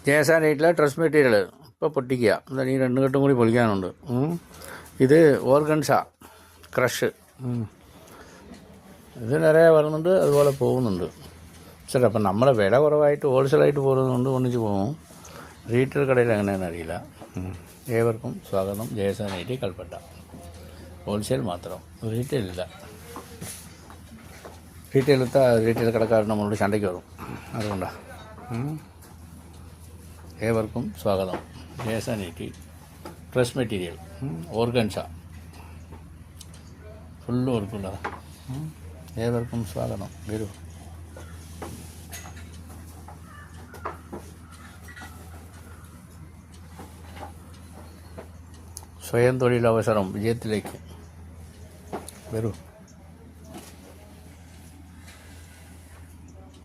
ജേസാനൈറ്റിൽ dress material ഇപ്പോൾ പൊട്ടിക്കുക. എന്താ ഈ 2 കെട്ടും കൂടി പൊളിക്കാനുണ്ട്. ഇത് ഓർഗൻസ ക്രഷ്. ഇത് നിറയെ വരുന്നുണ്ട്, അതുപോലെ പോകുന്നുണ്ട്. ശരി, അപ്പം നമ്മളെ വില കുറവായിട്ട് ഹോൾസെയിലായിട്ട് പോകുന്നതുകൊണ്ട് ഒന്നിച്ച് പോകും. റീറ്റെയിൽ കടയിൽ എങ്ങനെയാണെന്ന് അറിയില്ല. ഏവർക്കും സ്വാഗതം. ജേസാനൈറ്റി കൽപ്പറ്റ. ഹോൾസെയിൽ മാത്രം, റീറ്റെയിലില്ല. റീറ്റെയിൽ കടക്കാരൻ നമ്മളോട് ചണ്ടയ്ക്ക് വരും. അതുകൊണ്ടാണ്. ഏവർക്കും സ്വാഗതം. ജേസാനൈറ്റി ഡ്രസ് മെറ്റീരിയൽ ഓർഗൻസ ഫുള്ള് വർക്കുള്ളതാണ്. ഏവർക്കും സ്വാഗതം. വരൂ. സ്വയം തൊഴിലവസരം വിജയത്തിലേക്ക് വരൂ.